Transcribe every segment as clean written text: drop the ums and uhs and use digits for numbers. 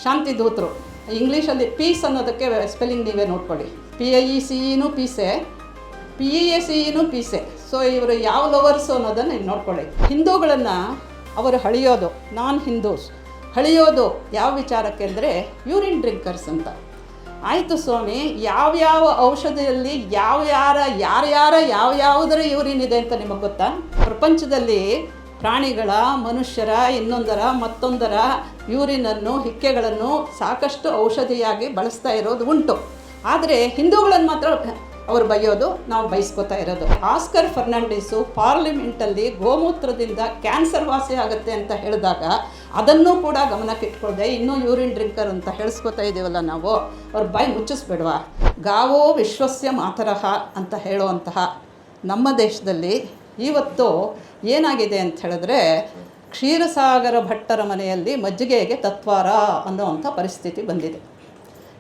ಶಾಂತಿ ದೂತರು. ಇಂಗ್ಲೀಷಲ್ಲಿ ಪೀಸ್ ಅನ್ನೋದಕ್ಕೆ ಸ್ಪೆಲ್ಲಿಂಗ್ ನೀವೇ ನೋಡ್ಕೊಳ್ಳಿ. PIECEನೂ ಪೀಸೆ, PEACEನೂ ಪೀಸೆ. ಸೊ ಇವರು ಯಾವ ಲವರ್ಸು ಅನ್ನೋದನ್ನು ನೀವು ನೋಡ್ಕೊಳ್ಳಿ. ಹಿಂದೂಗಳನ್ನು ಅವರು ಹಳಿಯೋದು, ನಾನ್ ಹಿಂದೂಸ್ ಹಳಿಯೋದು ಯಾವ ವಿಚಾರಕ್ಕೆ ಅಂದರೆ ಯೂರಿನ್ ಡ್ರಿಂಕರ್ಸ್ ಅಂತ. ಆಯಿತು ಸ್ವಾಮಿ, ಯಾವ್ಯಾವ ಔಷಧಿಯಲ್ಲಿ ಯಾವ್ಯಾವುದರ ಯೂರಿನ್ ಇದೆ ಅಂತ ನಿಮಗೆ ಗೊತ್ತಾ? ಪ್ರಪಂಚದಲ್ಲಿ ಪ್ರಾಣಿಗಳ, ಮನುಷ್ಯರ, ಇನ್ನೊಂದರ ಮತ್ತೊಂದರ ಯೂರಿನನ್ನು, ಹಿಕ್ಕೆಗಳನ್ನು ಸಾಕಷ್ಟು ಔಷಧಿಯಾಗಿ ಬಳಸ್ತಾ ಇರೋದು ಉಂಟು. ಆದರೆ ಹಿಂದೂಗಳನ್ನು ಮಾತ್ರ ಅವರು ಬೈಯೋದು, ನಾವು ಬಯಸ್ಕೋತಾ ಇರೋದು. ಆಸ್ಕರ್ ಫರ್ನಾಂಡಿಸು ಪಾರ್ಲಿಮೆಂಟಲ್ಲಿ ಗೋಮೂತ್ರದಿಂದ ಕ್ಯಾನ್ಸರ್ ವಾಸಿ ಆಗುತ್ತೆ ಅಂತ ಹೇಳಿದಾಗ ಅದನ್ನು ಕೂಡ ಗಮನಕ್ಕೆ ಇಟ್ಕೊಳ್ದೆ ಇನ್ನೂ ಯೂರಿನ್ ಡ್ರಿಂಕರ್ ಅಂತ ಹೇಳಿಸ್ಕೋತಾ ಇದ್ದೀವಲ್ಲ ನಾವು, ಅವ್ರ ಬಾಯಿ ಮುಚ್ಚಿಸ್ಬೇಡವಾ? ಗಾವೋ ವಿಶ್ವಸ್ಯ ಮಾತರಹ ಅಂತ ಹೇಳುವಂತಹ ನಮ್ಮ ದೇಶದಲ್ಲಿ ಇವತ್ತು ಏನಾಗಿದೆ ಅಂತ ಹೇಳಿದ್ರೆ, ಕ್ಷೀರಸಾಗರ ಭಟ್ಟರ ಮನೆಯಲ್ಲಿ ಮಜ್ಜಿಗೆಗೆ ತತ್ವಾರ ಅನ್ನೋವಂಥ ಪರಿಸ್ಥಿತಿ ಬಂದಿದೆ.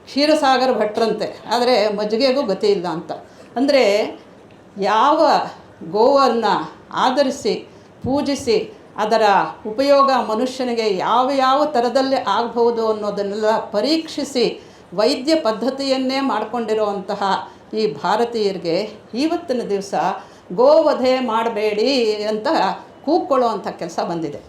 ಕ್ಷೀರಸಾಗರ ಭಟ್ರಂತೆ, ಆದರೆ ಮಜ್ಜಿಗೆಗೂ ಗತಿ ಇಲ್ಲ ಅಂತ. ಅಂದರೆ ಯಾವ ಗೋವನ್ನು ಆಧರಿಸಿ ಪೂಜಿಸಿ ಅದರ ಉಪಯೋಗ ಮನುಷ್ಯನಿಗೆ ಯಾವ ಥರದಲ್ಲಿ ಆಗಬಹುದು ಅನ್ನೋದನ್ನೆಲ್ಲ ಪರೀಕ್ಷಿಸಿ ವೈದ್ಯ ಪದ್ಧತಿಯನ್ನೇ ಮಾಡಿಕೊಂಡಿರುವಂತಹ ಈ ಭಾರತೀಯರಿಗೆ ಇವತ್ತಿನ ದಿವಸ ಗೋವಧೆ ಮಾಡಬೇಡಿ ಅಂತ ಕೂಗ್ಕೊಳ್ಳುವಂಥ ಕೆಲಸ ಬಂದಿದೆ.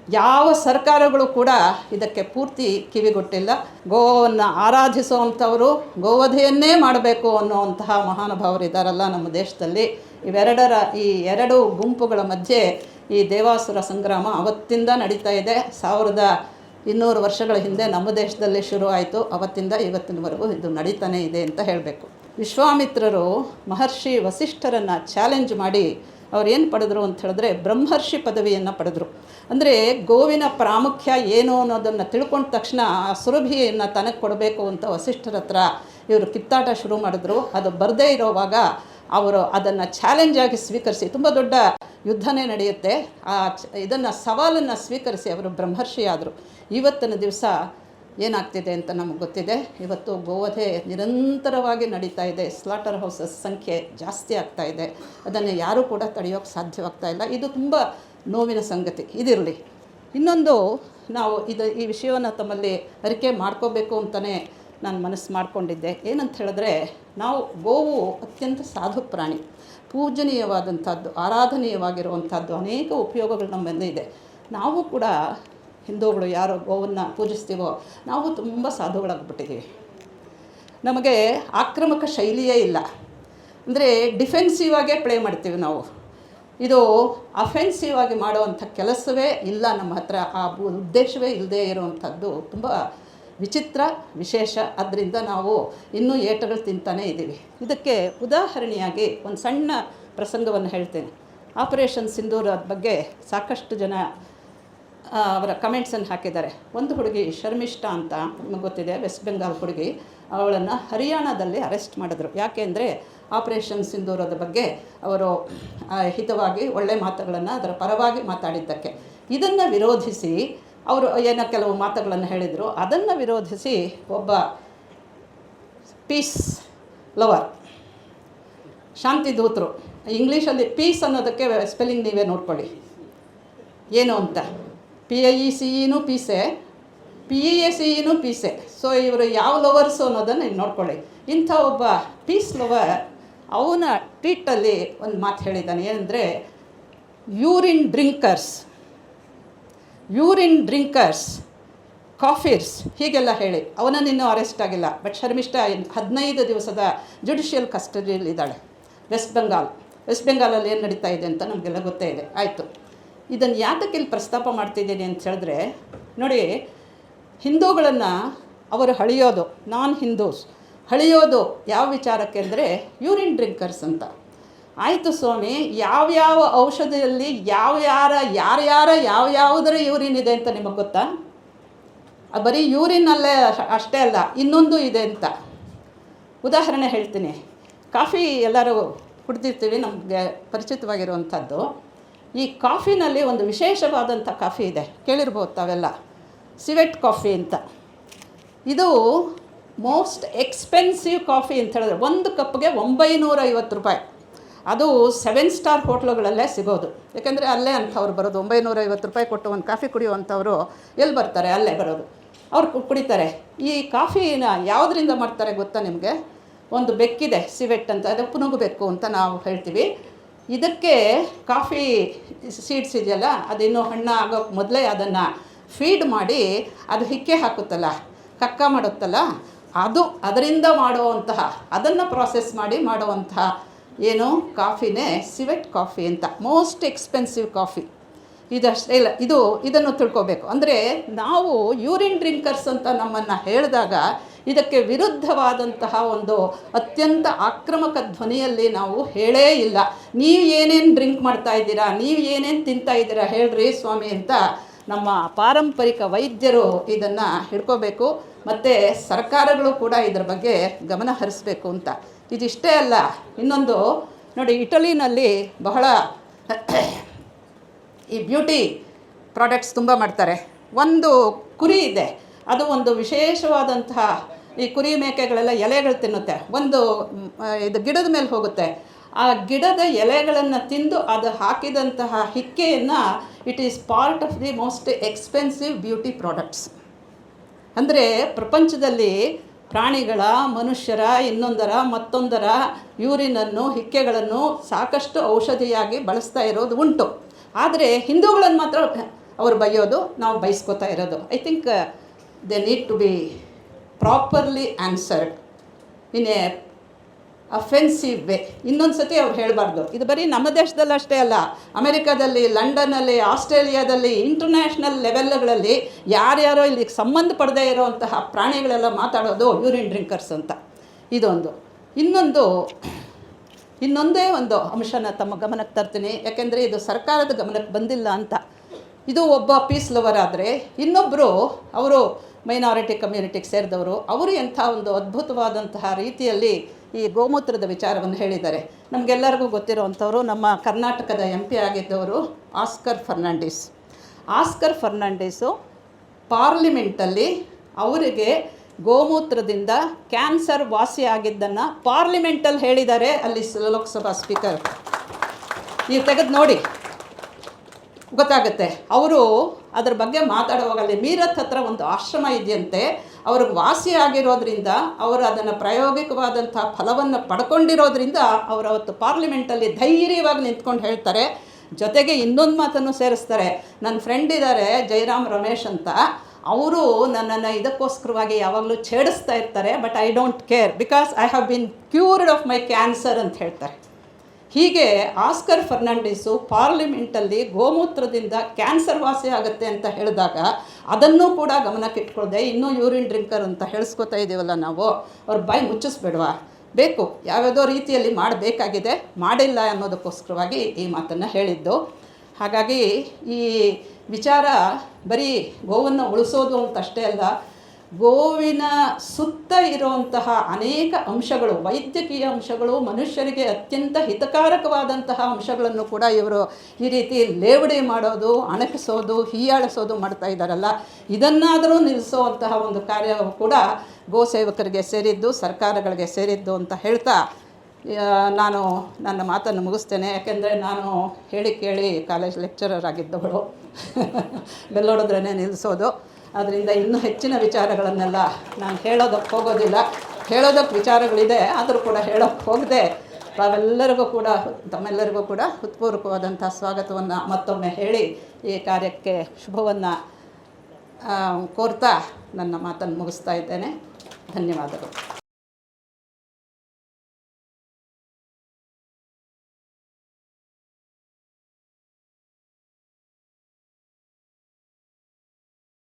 ಯಾವ ಸರ್ಕಾರಗಳು ಕೂಡ ಇದಕ್ಕೆ ಪೂರ್ತಿ ಕಿವಿಗೊಟ್ಟಿಲ್ಲ. ಗೋವನ್ನು ಆರಾಧಿಸುವಂಥವರು ಗೋವಧೆಯನ್ನೇ ಮಾಡಬೇಕು ಅನ್ನುವಂತಹ ಮಹಾನುಭಾವರು ಇದ್ದಾರಲ್ಲ ನಮ್ಮ ದೇಶದಲ್ಲಿ. ಈ ಎರಡು ಗುಂಪುಗಳ ಮಧ್ಯೆ ಈ ದೇವಾಸುರ ಸಂಗ್ರಾಮ ಅವತ್ತಿಂದ ನಡೀತಾ ಇದೆ. 1200 ವರ್ಷಗಳ ಹಿಂದೆ ನಮ್ಮ ದೇಶದಲ್ಲಿ ಶುರು ಆಯಿತು. ಅವತ್ತಿಂದ ಇವತ್ತಿನವರೆಗೂ ಇದು ನಡೀತಾನೇ ಇದೆ ಅಂತ ಹೇಳಬೇಕು. ವಿಶ್ವಾಮಿತ್ರರು ಮಹರ್ಷಿ ವಸಿಷ್ಠರನ್ನು ಚಾಲೆಂಜ್ ಮಾಡಿ ಅವ್ರು ಏನು ಪಡೆದ್ರು ಅಂತ ಹೇಳಿದ್ರೆ ಬ್ರಹ್ಮರ್ಷಿ ಪದವಿಯನ್ನು ಪಡೆದರು. ಅಂದರೆ ಗೋವಿನ ಪ್ರಾಮುಖ್ಯ ಏನು ಅನ್ನೋದನ್ನು ತಿಳ್ಕೊಂಡ ತಕ್ಷಣ ಆ ಸುರಭಿಯನ್ನು ತನಗೆ ಕೊಡಬೇಕು ಅಂತ ವಸಿಷ್ಠರ ಹತ್ರ ಇವರು ಕಿತ್ತಾಟ ಶುರು ಮಾಡಿದ್ರು. ಅದು ಬರದೇ ಇರೋವಾಗ ಅವರು ಅದನ್ನು ಚಾಲೆಂಜಾಗಿ ಸ್ವೀಕರಿಸಿ, ತುಂಬ ದೊಡ್ಡ ಯುದ್ಧನೇ ನಡೆಯುತ್ತೆ, ಇದನ್ನು ಸವಾಲನ್ನು ಸ್ವೀಕರಿಸಿ ಅವರು ಬ್ರಹ್ಮರ್ಷಿ ಆದರು. ಇವತ್ತಿನ ದಿವಸ ಏನಾಗ್ತಿದೆ ಅಂತ ನಮಗೆ ಗೊತ್ತಿದೆ. ಇವತ್ತು ಗೋವಧೆ ನಿರಂತರವಾಗಿ ನಡೀತಾ ಇದೆ. ಸ್ಲಾಟರ್ ಹೌಸಸ್ ಸಂಖ್ಯೆ ಜಾಸ್ತಿ ಆಗ್ತಾ ಇದೆ. ಅದನ್ನು ಯಾರೂ ಕೂಡ ತಡೆಯೋಕ್ಕೆ ಸಾಧ್ಯವಾಗ್ತಾ ಇಲ್ಲ. ಇದು ತುಂಬ ನೋವಿನ ಸಂಗತಿ. ಇದಿರಲಿ. ಇನ್ನೊಂದು, ನಾವು ಈ ವಿಷಯವನ್ನು ತಮ್ಮಲ್ಲಿ ಅರಿಕೆ ಮಾಡ್ಕೋಬೇಕು ಅಂತಲೇ ನಾನು ಮನಸ್ಸು ಮಾಡಿಕೊಂಡಿದ್ದೆ. ಏನಂತ ಹೇಳಿದ್ರೆ, ನಾವು ಗೋವು ಅತ್ಯಂತ ಸಾಧು ಪ್ರಾಣಿ, ಪೂಜನೀಯವಾದಂಥದ್ದು, ಆರಾಧನೀಯವಾಗಿರುವಂಥದ್ದು, ಅನೇಕ ಉಪಯೋಗಗಳು ನಮ್ಮಲ್ಲಿ ಇದೆ. ನಾವು ಕೂಡ ಹಿಂದೂಗಳು ಯಾರು ಗೋವನ್ನು ಪೂಜಿಸ್ತೀವೋ ನಾವು ತುಂಬ ಸಾಧುಗಳಾಗ್ಬಿಟ್ಟಿದ್ದೀವಿ. ನಮಗೆ ಆಕ್ರಮಕ ಶೈಲಿಯೇ ಇಲ್ಲ. ಅಂದರೆ ಡಿಫೆನ್ಸಿವ್ ಆಗೇ ಪ್ಲೇ ಮಾಡ್ತೀವಿ ನಾವು. ಇದು ಅಫೆನ್ಸಿವ್ ಆಗಿ ಮಾಡುವಂಥ ಕೆಲಸವೇ ಇಲ್ಲ ನಮ್ಮ ಹತ್ರ. ಆ ಉದ್ದೇಶವೇ ಇಲ್ಲದೇ ಇರುವಂಥದ್ದು ತುಂಬ ವಿಚಿತ್ರ, ವಿಶೇಷ. ಅದರಿಂದ ನಾವು ಇನ್ನೂ ಏಟಗಳು ತಿಂತಾನೇ ಇದ್ದೀವಿ. ಇದಕ್ಕೆ ಉದಾಹರಣೆಯಾಗಿ ಒಂದು ಸಣ್ಣ ಪ್ರಸಂಗವನ್ನು ಹೇಳ್ತೇನೆ. ಆಪರೇಷನ್ ಸಿಂಧೂರದ ಬಗ್ಗೆ ಸಾಕಷ್ಟು ಜನ ಅವರ ಕಮೆಂಟ್ಸನ್ನು ಹಾಕಿದ್ದಾರೆ. ಒಂದು ಹುಡುಗಿ ಶರ್ಮಿಷ್ಠಾ ಅಂತ ನಿಮಗೆ ಗೊತ್ತಿದೆ, ವೆಸ್ಟ್ ಬೆಂಗಾಲ್ ಹುಡುಗಿ. ಅವಳನ್ನು ಹರಿಯಾಣದಲ್ಲಿ ಅರೆಸ್ಟ್ ಮಾಡಿದ್ರು. ಯಾಕೆ ಅಂದರೆ ಆಪರೇಷನ್ ಸಿಂಧೂರದ ಬಗ್ಗೆ ಅವರು ಹಿತವಾಗಿ ಒಳ್ಳೆಯ ಮಾತುಗಳನ್ನು ಅದರ ಪರವಾಗಿ ಮಾತಾಡಿದ್ದಕ್ಕೆ. ಇದನ್ನು ವಿರೋಧಿಸಿ ಅವರು ಏನೋ ಕೆಲವು ಮಾತುಗಳನ್ನು ಹೇಳಿದರು. ಅದನ್ನು ವಿರೋಧಿಸಿ ಒಬ್ಬ ಪೀಸ್ ಲವರ್, ಶಾಂತಿ ದೂತರು, ಇಂಗ್ಲೀಷಲ್ಲಿ ಪೀಸ್ ಅನ್ನೋದಕ್ಕೆ ಸ್ಪೆಲ್ಲಿಂಗ್ ನೀವೇ ನೋಡ್ಕೊಳ್ಳಿ ಏನು ಅಂತ. PIECEನೂ ಪೀಸೆ, PEACEನೂ ಪೀಸೆ. ಸೊ ಇವರು ಯಾವ ಲವರ್ಸು ಅನ್ನೋದನ್ನು ನೀವು ನೋಡ್ಕೊಳ್ಳಿ. ಇಂಥ ಒಬ್ಬ ಪೀಸ್ ಲವರ್ ಅವನ ಟ್ವೀಟಲ್ಲಿ ಒಂದು ಮಾತು ಹೇಳಿದ್ದಾನೆ. ಏನಂದರೆ, ಯೂರಿನ್ ಡ್ರಿಂಕರ್ಸ್, ಕಾಫಿರ್ಸ್ ಹೀಗೆಲ್ಲ ಹೇಳಿ ಅವನನ್ನು ಇನ್ನೂ ಅರೆಸ್ಟ್ ಆಗಿಲ್ಲ. ಬಟ್ ಶರ್ಮಿಷ್ಠಾ 15 ದಿವಸದ ಜುಡಿಷಿಯಲ್ ಕಸ್ಟಡಿಯಲ್ಲಿದ್ದಾಳೆ. ವೆಸ್ಟ್ ಬೆಂಗಾಲಲ್ಲಿ ಏನು ನಡೀತಾ ಇದೆ ಅಂತ ನಮಗೆಲ್ಲ ಗೊತ್ತೇ ಇದೆ. ಆಯಿತು, ಇದನ್ನು ಯಾತಕ್ಕೆ ಇಲ್ಲಿ ಪ್ರಸ್ತಾಪ ಮಾಡ್ತಿದ್ದೀನಿ ಅಂತ ಹೇಳಿದ್ರೆ, ನೋಡಿ, ಹಿಂದೂಗಳನ್ನು ಅವರು ಹಳಿಯೋದು, ನಾನ್ ಹಿಂದೂಸ್ ಹಳಿಯೋದು ಯಾವ ವಿಚಾರಕ್ಕೆ ಅಂದರೆ ಯೂರಿನ್ ಡ್ರಿಂಕರ್ಸ್ ಅಂತ. ಆಯಿತು ಸ್ವಾಮಿ, ಯಾವ್ಯಾವ ಔಷಧಿಯಲ್ಲಿ ಯಾವ್ಯಾವುದರ ಯೂರಿನ್ ಇದೆ ಅಂತ ನಿಮಗೆ ಗೊತ್ತಾ? ಬರೀ ಯೂರಿನಲ್ಲೇ ಅಷ್ಟೇ ಅಲ್ಲ, ಇನ್ನೊಂದು ಇದೆ ಅಂತ. ಉದಾಹರಣೆ ಹೇಳ್ತೀನಿ. ಕಾಫಿ ಎಲ್ಲರೂ ಕುಡ್ದಿರ್ತೀವಿ, ನಮಗೆ ಪರಿಚಿತವಾಗಿರುವಂಥದ್ದು. ಈ ಕಾಫಿನಲ್ಲಿ ಒಂದು ವಿಶೇಷವಾದಂಥ ಕಾಫಿ ಇದೆ, ಕೇಳಿರ್ಬೋದು ತಾವೆಲ್ಲ, ಸಿವೆಟ್ ಕಾಫಿ ಅಂತ. ಇದು ಮೋಸ್ಟ್ ಎಕ್ಸ್ಪೆನ್ಸಿವ್ ಕಾಫಿ ಅಂತ ಹೇಳಿದ್ರೆ, ಒಂದು ಕಪ್ಗೆ 950 ರೂಪಾಯಿ. ಅದು 7 ಸ್ಟಾರ್ ಹೋಟ್ಲುಗಳಲ್ಲೇ ಸಿಗೋದು. ಯಾಕೆಂದರೆ ಅಲ್ಲೇ ಅಂಥವ್ರು ಬರೋದು. 950 ರೂಪಾಯಿ ಕೊಟ್ಟು ಒಂದು ಕಾಫಿ ಕುಡಿಯುವಂಥವ್ರು ಎಲ್ಲಿ ಬರ್ತಾರೆ? ಅಲ್ಲೇ ಬರೋದು. ಅವ್ರು ಕುಡಿತಾರೆ. ಈ ಕಾಫಿನ ಯಾವುದರಿಂದ ಮಾಡ್ತಾರೆ ಗೊತ್ತಾ ನಿಮಗೆ? ಒಂದು ಬೆಕ್ಕಿದೆ, ಸಿವೆಟ್ ಅಂತ, ಅದು ಪುನುಗು ಬೆಕ್ಕು ಅಂತ ನಾವು ಹೇಳ್ತೀವಿ. ಇದಕ್ಕೆ ಕಾಫಿ ಸೀಡ್ಸ್ ಇದೆಯಲ್ಲ, ಅದಿನ್ನೂ ಹಣ್ಣು ಆಗೋಕ್ಕೆ ಮೊದಲೇ ಅದನ್ನು ಫೀಡ್ ಮಾಡಿ ಅದು ಹಿಕ್ಕೆ ಹಾಕುತ್ತಲ್ಲ, ಕಕ್ಕ ಮಾಡುತ್ತಲ್ಲ, ಅದರಿಂದ ಮಾಡುವಂತಹ, ಅದನ್ನು ಪ್ರಾಸೆಸ್ ಮಾಡಿ ಮಾಡುವಂತಹ ಏನು ಕಾಫಿನೇ ಸಿವೆಟ್ ಕಾಫಿ ಅಂತ. ಮೋಸ್ಟ್ ಎಕ್ಸ್ಪೆನ್ಸಿವ್ ಕಾಫಿ ಇದಷ್ಟೇ ಇಲ್ಲ. ಇದನ್ನು ತಿಳ್ಕೊಬೇಕು. ಅಂದರೆ ನಾವು ಯೂರಿನ್ ಡ್ರಿಂಕರ್ಸ್ ಅಂತ ನಮ್ಮನ್ನು ಹೇಳಿದಾಗ ಇದಕ್ಕೆ ವಿರುದ್ಧವಾದಂತಹ ಒಂದು ಅತ್ಯಂತ ಆಕ್ರಮಕ ಧ್ವನಿಯಲ್ಲಿ ನಾವು ಹೇಳೇ ಇಲ್ಲ. ನೀವು ಏನೇನು ಡ್ರಿಂಕ್ ಮಾಡ್ತಾ ಇದ್ದೀರಾ, ನೀವು ಏನೇನು ತಿಂತಾ ಇದ್ದೀರಾ ಹೇಳ್ರಿ ಸ್ವಾಮಿ ಅಂತ ನಮ್ಮ ಪಾರಂಪರಿಕ ವೈದ್ಯರು ಇದನ್ನು ಹಿಡ್ಕೋಬೇಕು. ಮತ್ತು ಸರ್ಕಾರಗಳು ಕೂಡ ಇದರ ಬಗ್ಗೆ ಗಮನ ಹರಿಸಬೇಕು ಅಂತ. ಇದಿಷ್ಟೇ ಅಲ್ಲ, ಇನ್ನೊಂದು ನೋಡಿ, ಇಟಲಿನಲ್ಲಿ ಬಹಳ ಈ ಬ್ಯೂಟಿ ಪ್ರಾಡಕ್ಟ್ಸ್ ತುಂಬ ಮಾಡ್ತಾರೆ. ಒಂದು ಕುರಿ ಇದೆ, ಅದು ಒಂದು ವಿಶೇಷವಾದಂತಹ, ಈ ಕುರಿ ಮೇಕೆಗಳೆಲ್ಲ ಎಲೆಗಳು ತಿನ್ನುತ್ತೆ, ಒಂದು ಇದು ಗಿಡದ ಮೇಲೆ ಹೋಗುತ್ತೆ, ಆ ಗಿಡದ ಎಲೆಗಳನ್ನು ತಿಂದು ಅದು ಹಾಕಿದಂತಹ ಹಿಕ್ಕೆಯನ್ನು it is part of the most expensive beauty products. ಅಂದರೆ ಪ್ರಪಂಚದಲ್ಲಿ ಪ್ರಾಣಿಗಳ, ಮನುಷ್ಯರ, ಇನ್ನೊಂದರ ಮತ್ತೊಂದರ ಯೂರಿನನ್ನು, ಹಿಕ್ಕೆಗಳನ್ನು ಸಾಕಷ್ಟು ಔಷಧಿಯಾಗಿ ಬಳಸ್ತಾ ಇರೋದು ಉಂಟು. ಆದರೆ ಹಿಂದೂಗಳನ್ನು ಮಾತ್ರ ಅವರು ಬೈಯೋದು, ನಾವು ಬೈಸ್ಕೋತಾ ಇರೋದು. I think they need to be properly answered in a offensive way. ಇನ್ನೊಂದು ಸತಿ ಅವ್ರು ಹೇಳಬಾರ್ದು. ಇದು ಬರೀ ನಮ್ಮ ದೇಶದಲ್ಲಿ ಅಷ್ಟೇ ಅಲ್ಲ, ಅಮೆರಿಕಾದಲ್ಲಿ, ಲಂಡನ್ನಲ್ಲಿ, ಆಸ್ಟ್ರೇಲಿಯಾದಲ್ಲಿ, ಇಂಟರ್ನ್ಯಾಷನಲ್ ಲೆವೆಲ್ಗಳಲ್ಲಿ ಯಾರ್ಯಾರೋ ಇಲ್ಲಿಗೆ ಸಂಬಂಧ ಪಡದೇ ಇರೋವಂತಹ ಪ್ರಾಣಿಗಳೆಲ್ಲ ಮಾತಾಡೋದು ಯೂರಿನ್ ಡ್ರಿಂಕರ್ಸ್ ಅಂತ. ಇದೊಂದು. ಇನ್ನೊಂದೇ ಒಂದು ಅಂಶನ ತಮ್ಮ ಗಮನಕ್ಕೆ ತರ್ತೀನಿ, ಯಾಕೆಂದರೆ ಇದು ಸರ್ಕಾರದ ಗಮನಕ್ಕೆ ಬಂದಿಲ್ಲ ಅಂತ. ಇದು ಒಬ್ಬ ಪೀಸ್ ಲವರ್ ಆದರೆ, ಇನ್ನೊಬ್ಬರು ಅವರು ಮೈನಾರಿಟಿ ಕಮ್ಯುನಿಟಿಗೆ ಸೇರಿದವರು, ಅವರು ಎಂಥ ಒಂದು ಅದ್ಭುತವಾದಂತಹ ರೀತಿಯಲ್ಲಿ ಈ ಗೋಮೂತ್ರದ ವಿಚಾರವನ್ನು ಹೇಳಿದ್ದಾರೆ. ನಮಗೆಲ್ಲರಿಗೂ ಗೊತ್ತಿರುವಂಥವರು ನಮ್ಮ ಕರ್ನಾಟಕದ MP ಆಗಿದ್ದವರು ಆಸ್ಕರ್ ಫರ್ನಾಂಡಿಸು ಪಾರ್ಲಿಮೆಂಟಲ್ಲಿ ಅವರಿಗೆ ಗೋಮೂತ್ರದಿಂದ ಕ್ಯಾನ್ಸರ್ ವಾಸಿಯಾಗಿದ್ದನ್ನು ಪಾರ್ಲಿಮೆಂಟಲ್ಲಿ ಹೇಳಿದ್ದಾರೆ. ಅಲ್ಲಿ ಲೋಕಸಭಾ ಸ್ಪೀಕರ್, ನೀವು ತೆಗೆದು ನೋಡಿ ಗೊತ್ತಾಗುತ್ತೆ. ಅವರು ಅದ್ರ ಬಗ್ಗೆ ಮಾತಾಡುವಾಗ ಅಲ್ಲಿ ಮೀರತ್ ಹತ್ರ ಒಂದು ಆಶ್ರಮ ಇದೆಯಂತೆ, ಅವ್ರಿಗೆ ವಾಸಿ ಆಗಿರೋದ್ರಿಂದ, ಅವರು ಅದನ್ನು ಪ್ರಾಯೋಗಿಕವಾದಂಥ ಫಲವನ್ನು ಪಡ್ಕೊಂಡಿರೋದ್ರಿಂದ ಅವರು ಅವತ್ತು ಪಾರ್ಲಿಮೆಂಟಲ್ಲಿ ಧೈರ್ಯವಾಗಿ ನಿಂತ್ಕೊಂಡು ಹೇಳ್ತಾರೆ. ಜೊತೆಗೆ ಇನ್ನೊಂದು ಮಾತನ್ನು ಸೇರಿಸ್ತಾರೆ. ನನ್ನ ಫ್ರೆಂಡ್ ಇದ್ದಾರೆ ಜೈರಾಮ್ ರಮೇಶ್ ಅಂತ, ಅವರು ನನ್ನನ್ನು ಇದಕ್ಕೋಸ್ಕರವಾಗಿ ಯಾವಾಗಲೂ ಛೇಡಿಸ್ತಾ ಇರ್ತಾರೆ, but I don't care because I have been cured of my cancer ಅಂತ ಹೇಳ್ತಾರೆ. ಹೀಗೆ ಆಸ್ಕರ್ ಫರ್ನಾಂಡಿಸು ಪಾರ್ಲಿಮೆಂಟಲ್ಲಿ ಗೋಮೂತ್ರದಿಂದ ಕ್ಯಾನ್ಸರ್ ವಾಸಿ ಆಗುತ್ತೆ ಅಂತ ಹೇಳಿದಾಗ ಅದನ್ನು ಕೂಡ ಗಮನಕ್ಕೆ ಇಟ್ಕೊಳ್ಳದೆ ಇನ್ನೂ ಯೂರಿನ್ ಡ್ರಿಂಕರ್ ಅಂತ ಹೇಳಿಸ್ಕೊತಾ ಇದ್ದೀವಲ್ಲ ನಾವು, ಅವ್ರ ಬಾಯಿ ಮುಚ್ಚಿಸ್ಬೇಡವಾ? ಬೇಕು, ಯಾವುದೋ ರೀತಿಯಲ್ಲಿ ಮಾಡಬೇಕಾಗಿದೆ, ಮಾಡಿಲ್ಲ ಅನ್ನೋದಕ್ಕೋಸ್ಕರವಾಗಿ ಈ ಮಾತನ್ನು ಹೇಳಿದ್ದು. ಹಾಗಾಗಿ ಈ ವಿಚಾರ ಬರೀ ಗೋವನ್ನು ಉಳಿಸೋದು ಅಂತಷ್ಟೇ ಅಲ್ಲ, ಗೋವಿನ ಸುತ್ತ ಇರುವಂತಹ ಅನೇಕ ಅಂಶಗಳು, ವೈದ್ಯಕೀಯ ಅಂಶಗಳು, ಮನುಷ್ಯರಿಗೆ ಅತ್ಯಂತ ಹಿತಕಾರಕವಾದಂತಹ ಅಂಶಗಳನ್ನು ಕೂಡ ಇವರು ಈ ರೀತಿ ಲೇವಡಿ ಮಾಡೋದು, ಅಣಕಿಸೋದು, ಹೀಯಾಳಿಸೋದು ಮಾಡ್ತಾ ಇದ್ದಾರಲ್ಲ, ಇದನ್ನಾದರೂ ನಿಲ್ಲಿಸುವಂತಹ ಒಂದು ಕಾರ್ಯ ಕೂಡ ಗೋ ಸೇವಕರಿಗೆ ಸೇರಿದ್ದು, ಸರ್ಕಾರಗಳಿಗೆ ಸೇರಿದ್ದು ಅಂತ ಹೇಳ್ತಾ ನಾನು ನನ್ನ ಮಾತನ್ನು ಮುಗಿಸ್ತೇನೆ. ಯಾಕೆಂದರೆ ನಾನು ಹೇಳಿ ಕೇಳಿ ಕಾಲೇಜ್ ಲೆಕ್ಚರರ್ ಆಗಿದ್ದವಳು, ಬೆಲ್ಲೊಡಿದ್ರೇ ನಿಲ್ಲಿಸೋದು. ಅದರಿಂದ ಇನ್ನೂ ಹೆಚ್ಚಿನ ವಿಚಾರಗಳನ್ನೆಲ್ಲ ನಾನು ಹೇಳೋದಕ್ಕೆ ಹೋಗೋದಿಲ್ಲ. ಹೇಳೋದಕ್ಕೆ ವಿಚಾರಗಳಿದೆ, ಆದರೂ ಕೂಡ ಹೇಳೋಕ್ಕೆ ಹೋಗದೆ ತಮ್ಮೆಲ್ಲರಿಗೂ ಕೂಡ ಹೃತ್ಪೂರ್ವಕವಾದಂಥ ಸ್ವಾಗತವನ್ನು ಮತ್ತೊಮ್ಮೆ ಹೇಳಿ ಈ ಕಾರ್ಯಕ್ಕೆ ಶುಭವನ್ನು ಕೋರ್ತಾ ನನ್ನ ಮಾತನ್ನು ಮುಗಿಸ್ತಾ ಇದ್ದೇನೆ. ಧನ್ಯವಾದಗಳು.